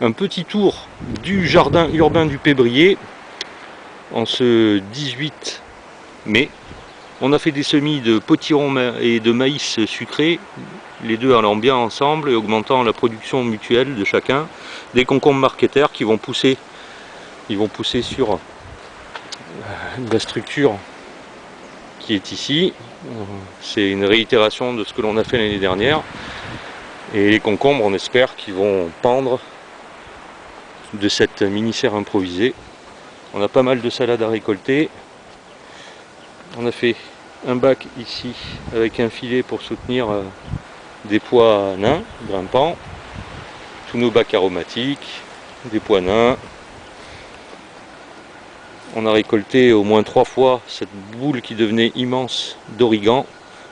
un petit tour du jardin urbain du Pébrier en ce 18 mai. On a fait des semis de potiron et de maïs sucré, les deux allant bien ensemble et augmentant la production mutuelle de chacun. Des concombres marquetaires qui vont pousser, sur la structure qui est ici. C'est une réitération de ce que l'on a fait l'année dernière. Et les concombres, on espère qu'ils vont pendre de cette mini-serre improvisée. On a pas mal de salades à récolter. On a fait un bac ici avec un filet pour soutenir des pois nains grimpants. Tous nos bacs aromatiques, des pois nains. On a récolté au moins 3 fois cette boule qui devenait immense d'origan.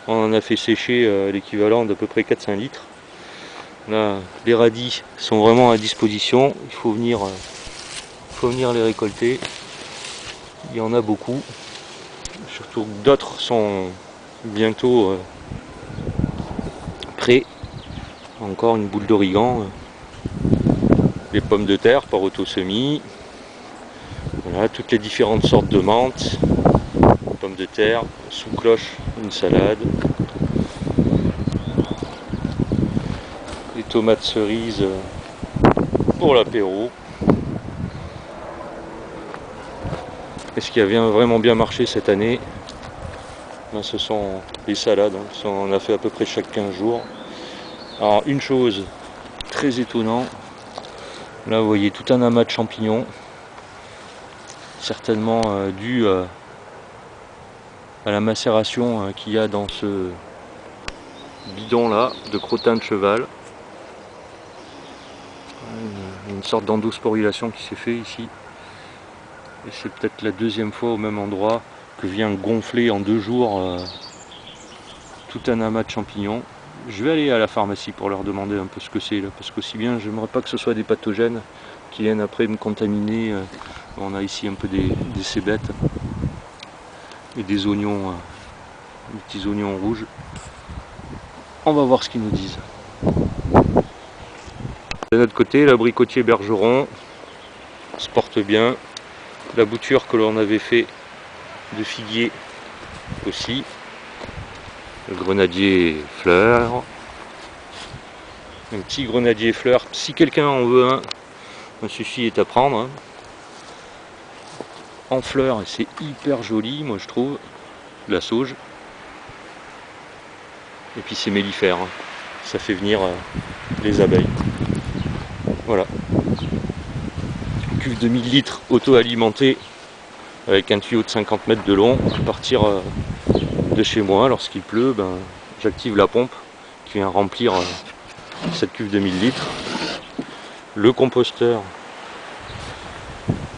On en a fait sécher l'équivalent d'à peu près 4-5 litres. Là, les radis sont vraiment à disposition. Il faut venir les récolter. Il y en a beaucoup. Surtout que d'autres sont bientôt prêts. Encore une boule d'origan. Les pommes de terre par auto-semis. Voilà, toutes les différentes sortes de menthes. Pommes de terre, sous cloche, une salade. Les tomates cerises pour l'apéro. Et ce qui a vraiment bien marché cette année, ben, ce sont les salades. On a fait à peu près chaque 15 jours. Alors une chose très étonnante, là vous voyez tout un amas de champignons, certainement dû à la macération qu'il y a dans ce bidon là de crottin de cheval. Une sorte d'endosporulation qui s'est fait ici. Et c'est peut-être la deuxième fois au même endroit que vient gonfler en 2 jours tout un amas de champignons. Je vais aller à la pharmacie pour leur demander un peu ce que c'est là, parce qu'aussi bien j'aimerais pas que ce soit des pathogènes qui viennent après me contaminer. On a ici un peu des cébettes et des oignons, des petits oignons rouges. On va voir ce qu'ils nous disent. De notre côté, l'abricotier Bergeron se porte bien. La bouture que l'on avait fait de figuier aussi. Le grenadier fleur. Un petit grenadier fleur. Si quelqu'un en veut un, celui-ci est à prendre. Hein. En fleurs, c'est hyper joli, moi je trouve. La sauge. Et puis c'est mellifère. Hein. Ça fait venir les abeilles. Voilà. Cuve de 1000 litres auto-alimentée avec un tuyau de 50 mètres de long. À partir de chez moi, lorsqu'il pleut, ben, j'active la pompe qui vient remplir cette cuve de 1000 litres. Le composteur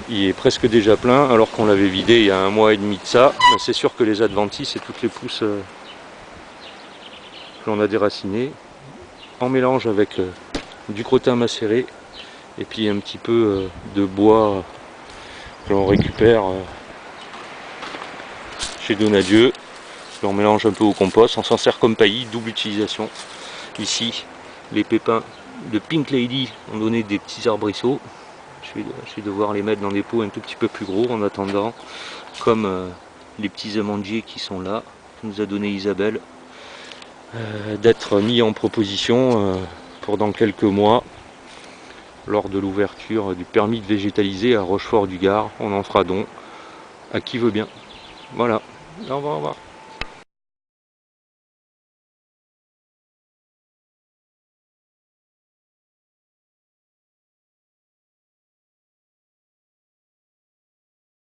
il est presque déjà plein alors qu'on l'avait vidé il y a 1 mois et demi de ça. Ben, c'est sûr que les adventices et toutes les pousses que l'on a déracinées en mélange avec du crottin macéré et puis un petit peu de bois que l'on récupère chez Donadieu. On mélange un peu au compost, on s'en sert comme paillis, double utilisation. Ici, les pépins de Pink Lady ont donné des petits arbrisseaux. Je vais devoir les mettre dans des pots un tout petit peu plus gros en attendant, comme les petits amandiers qui sont là, que nous a donné Isabelle, d'être mis en proposition pour dans quelques mois, lors de l'ouverture du permis de végétaliser à Rochefort-du-Gard. On en fera don à qui veut bien. Voilà, au revoir.